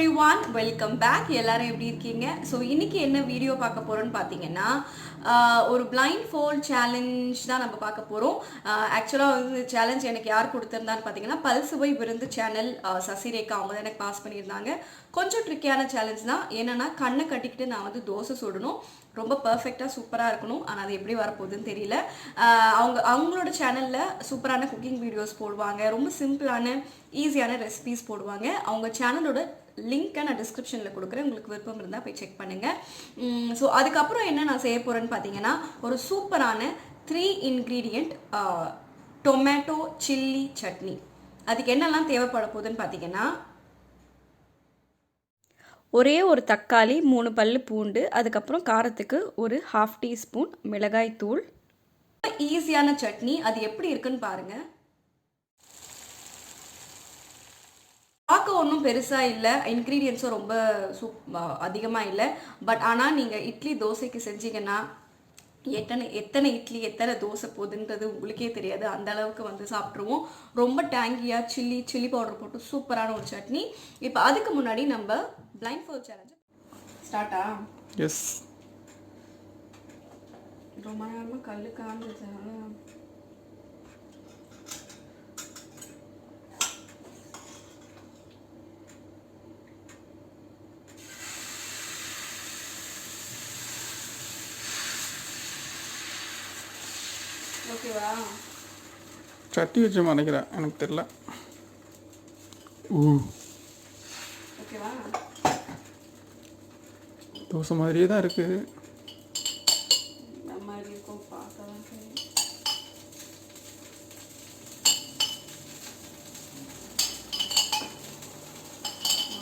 everyone, welcome back. எல்லாரும் எப்படி இருக்கீங்க? ஸோ இன்னைக்கு என்ன வீடியோ பார்க்க போறோம்னு பார்த்தீங்கன்னா ஒரு பிளைண்ட் ஃபோல்ட் சேலஞ்ச் தான் நம்ம பார்க்க போகிறோம். ஆக்சுவலாக வந்து சேலஞ்ச் எனக்கு யார் கொடுத்துருந்தான்னு பார்த்தீங்கன்னா பல்சுவை விருந்து சேனல் சசிரேகா அவங்க தான் எனக்கு பாஸ் பண்ணியிருந்தாங்க. கொஞ்சம் ட்ரிக்கியான சேலஞ்ச் தான். என்னன்னா கண்ணை கட்டிக்கிட்டு நான் வந்து தோசை சுடணும், ரொம்ப பர்ஃபெக்டாக சூப்பராக இருக்கணும். ஆனால் அது எப்படி வரப்போகுதுன்னு தெரியல. அவங்களோட சேனலில் சூப்பரான குக்கிங் வீடியோஸ் போடுவாங்க, ரொம்ப சிம்பிளான ஈஸியான ரெசிபீஸ் போடுவாங்க. அவங்க சேனலோட லிங்க்கை நான் டிஸ்கிரிப்ஷனில் கொடுக்குறேன், உங்களுக்கு விருப்பம் இருந்தால் போய் செக் பண்ணுங்கள். ஸோ அதுக்கப்புறம் என்ன நான் செய்ய போகிறேன்னு பார்த்தீங்கன்னா ஒரு சூப்பரான 3 இன்க்ரீடியண்ட் டொமேட்டோ சில்லி சட்னி. அதுக்கு என்னெல்லாம் தேவைப்பட போகுதுன்னு பார்த்தீங்கன்னா ஒரே ஒரு தக்காளி, 3 பல்லு பூண்டு, அதுக்கப்புறம் காரத்துக்கு ஒரு 1/2 டீஸ்பூன் மிளகாய் தூள். ஈஸியான சட்னி, அது எப்படி இருக்குன்னு பாருங்கள். பார்க்க ஒன்றும் பெருசாக இல்லை, இன்க்ரீடியன்ஸும் ரொம்ப அதிகமாக இல்லை. பட் ஆனால் நீங்கள் இட்லி தோசைக்கு செஞ்சீங்கன்னா எத்தனை இட்லி எத்தனை தோசை போகுதுன்றது உங்களுக்கே தெரியாது, அந்த அளவுக்கு வந்து சாப்பிட்ருவோம். ரொம்ப டேங்கியாக சில்லி பவுடர் போட்டு சூப்பரான ஒரு சட்னி. இப்போ அதுக்கு முன்னாடி நம்ம பிளைண்ட் ஃபோல்ட் சேலஞ்ச் ஸ்டார்ட்டா? எஸ். ரொம்ப நேரமாக கல் காமிச்சு. ஓகேவா? சட்டி வச்சு நினைக்கிறேன், எனக்கு தெரியல. ஓகேவா? தோசை மாதிரியே தான் இருக்கு. இந்த மாதிரி இருக்கும், பார்க்கலாம்.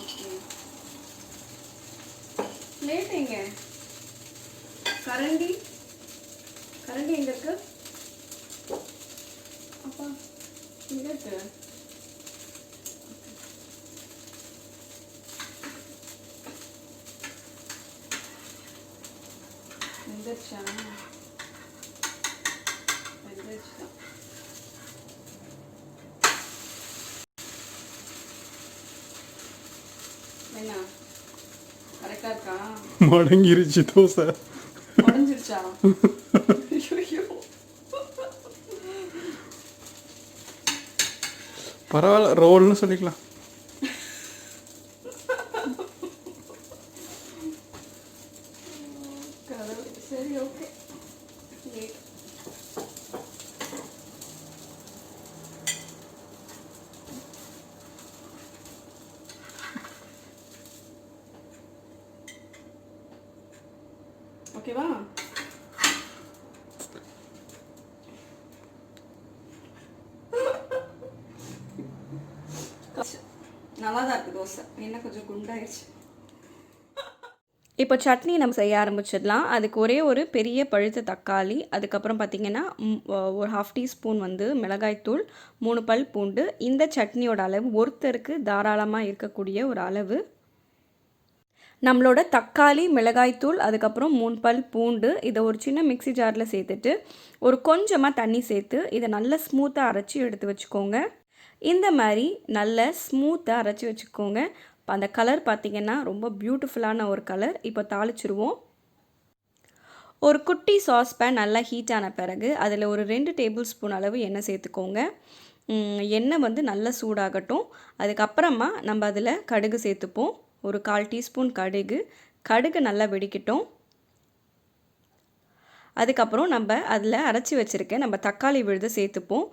ஓகே, பிளேட் எங்க? கரண்டி எங்க இருக்கு? அப்பா இங்க இருக்கு. வெந்துருச்சா? வெந்துருச்சுதான். என்ன கரெக்டா இருக்கா? மடங்கிருச்சு தோசை. உடஞ்சிருச்சா? பரவாயில்ல, ரோல்னு சொல்லிக்கலாம். சரி, ஓகே. ஓகேவா? நல்லா தான் இருக்குது தோசை, என்ன கொஞ்சம் குண்டாயிடுச்சு. இப்போ சட்னி நம்ம செய்ய ஆரம்பிச்சிடலாம். அதுக்கு ஒரே ஒரு பெரிய பழுத்த தக்காளி, அதுக்கப்புறம் பார்த்திங்கன்னா ஒரு 1/2 டீஸ்பூன் வந்து மிளகாய்த்தூள், 3 பல் பூண்டு. இந்த சட்னியோட அளவு ஒருத்தருக்கு தாராளமாக இருக்கக்கூடிய ஒரு அளவு. நம்மளோட தக்காளி, மிளகாய்த்தூள், அதுக்கப்புறம் 3 பல் பூண்டு, இதை ஒரு சின்ன மிக்ஸி ஜாரில் சேர்த்துட்டு ஒரு கொஞ்சமாக தண்ணி சேர்த்து இதை நல்லா ஸ்மூத்தாக அரைச்சி எடுத்து வச்சுக்கோங்க. இந்த மாதிரி நல்ல ஸ்மூத்தாக அரைச்சி வச்சுக்கோங்க. இப்போ அந்த கலர் பார்த்திங்கன்னா ரொம்ப பியூட்டிஃபுல்லான ஒரு கலர். இப்போ தாளிச்சிருவோம். ஒரு குட்டி சாஸ்பேன் நல்லா ஹீட் ஆன பிறகு அதில் ஒரு 2 டேபிள் ஸ்பூன் அளவு எண்ணெய் சேர்த்துக்கோங்க. எண்ணெய் வந்து நல்லா சூடாகட்டும். அதுக்கப்புறமா நம்ம அதில் கடுகு சேர்த்துப்போம். ஒரு 1/4 டீஸ்பூன் கடுகு நல்லா வெடிக்கட்டும். அதுக்கப்புறம் நம்ம அதில் அரைச்சி வச்சுருக்க நம்ம தக்காளி விழுது சேர்த்துப்போம்.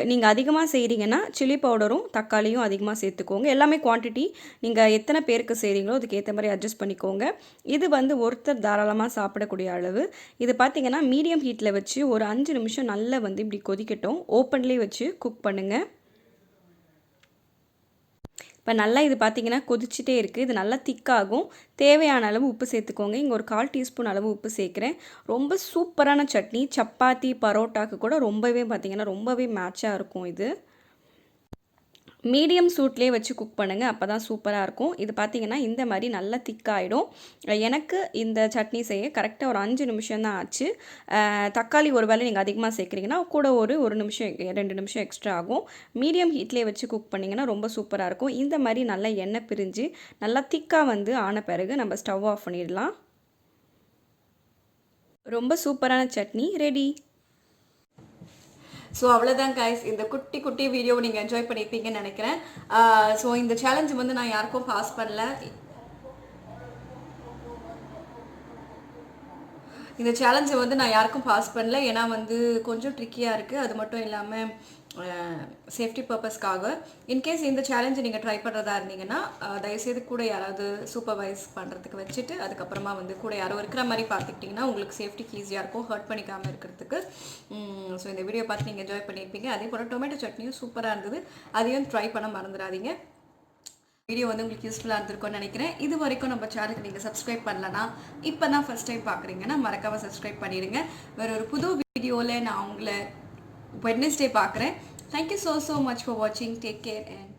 நீங்கள் அதிகமாக செய்கிறீங்கன்னா சில்லி பவுடரும் தக்காளியும் அதிகமாக சேர்த்துக்கோங்க. எல்லாமே குவான்டிட்டி நீங்கள் எத்தனை பேருக்கு செய்கிறீங்களோ அதுக்கு ஏற்ற மாதிரி அட்ஜஸ்ட் பண்ணிக்கோங்க. இது வந்து ஒருத்தர் தாராளமாக சாப்பிடக்கூடிய அளவு. இது பார்த்திங்கன்னா மீடியம் ஹீட்டில் வச்சு ஒரு 5 நிமிஷம் நல்லா வந்து இப்படி கொதிக்கட்டும். ஓப்பன்லேயே வச்சு குக் பண்ணுங்கள். இப்போ நல்லா இது பார்த்திங்கன்னா கொதிச்சுட்டே இருக்குது. இது நல்லா திக்காகும். தேவையான அளவு உப்பு சேர்த்துக்கோங்க. இங்கே ஒரு 1/4 டீஸ்பூன் அளவு உப்பு சேர்க்குறேன். ரொம்ப சூப்பரான சட்னி, சப்பாத்தி பரோட்டாக்கு கூட ரொம்பவே பார்த்திங்கன்னா ரொம்பவே மேட்சாக இருக்கும் இது. மீடியம் சூட்லேயே வச்சு குக் பண்ணுங்கள், அப்போ தான் சூப்பராக இருக்கும். இது பார்த்திங்கன்னா இந்த மாதிரி நல்லா திக்காயிடும். எனக்கு இந்த சட்னி செய்ய கரெக்டாக ஒரு 5 நிமிஷம் தான் ஆச்சு. தக்காளி ஒரு வேளை நீங்கள் அதிகமாக சேர்க்குறீங்கன்னா கூட ஒரு நிமிஷம் 2 நிமிஷம் எக்ஸ்ட்ரா ஆகும். மீடியம் ஹீட்லேயே வச்சு குக் பண்ணிங்கன்னா ரொம்ப சூப்பராக இருக்கும். இந்த மாதிரி நல்லா எண்ணெய் பிரிஞ்சு நல்லா திக்காக வந்து ஆன பிறகு நம்ம ஸ்டவ் ஆஃப் பண்ணிடலாம். ரொம்ப சூப்பரான சட்னி ரெடி. ஸோ அவ்வளோதான் கைஸ், இந்த குட்டி குட்டி வீடியோ நீங்கள் என்ஜாய் பண்ணியிருப்பீங்கன்னு நினைக்கிறேன். ஸோ இந்த சேலஞ்ச் வந்து நான் யாருக்கும் பாஸ் பண்ணல. இந்த சேலஞ்சை வந்து நான் யாருக்கும் பாஸ் பண்ணல, ஏன்னா வந்து கொஞ்சம் ட்ரிக்கியாக இருக்குது. அது மட்டும் இல்லாமல் சேஃப்டி பர்பஸ்க்காக இன்கேஸ் இந்த சேலஞ்சை நீங்கள் ட்ரை பண்ணுறதா இருந்தீங்கன்னா தயவுசெய்து கூட யாராவது சூப்பர்வைஸ் பண்ணுறதுக்கு வச்சுட்டு அதுக்கப்புறமா வந்து கூட யாரோ இருக்கிற மாதிரி பார்த்துக்கிட்டிங்கன்னா உங்களுக்கு சேஃப்டிக்கு ஈஸியாக இருக்கும், ஹர்ட் பண்ணிக்காமல் இருக்கிறதுக்கு. ஸோ இந்த வீடியோ பார்த்து நீங்கள் என்ஜாய் பண்ணியிருப்பீங்க. அதே போல் டொமேட்டோ சட்னியும் சூப்பராக இருந்தது, அதையும் ட்ரை பண்ண மறந்துடாதீங்க. வீடியோ வந்து உங்களுக்கு யூஸ்ஃபுல்லாக இருந்திருக்கும்னு நினைக்கிறேன். இது வரைக்கும் நம்ம சேனலுக்கு நீங்கள் சப்ஸ்கிரைப் பண்ணலன்னா, இப்போ தான் ஃபஸ்ட் டைம் பார்க்குறீங்கன்னா மறக்காமல் சப்ஸ்கிரைப் பண்ணிடுங்க. வேறு ஒரு புது வீடியோவில் நான் உங்களை வெட்னஸ்டே பார்க்குறேன். Thank you so much for watching. Take care and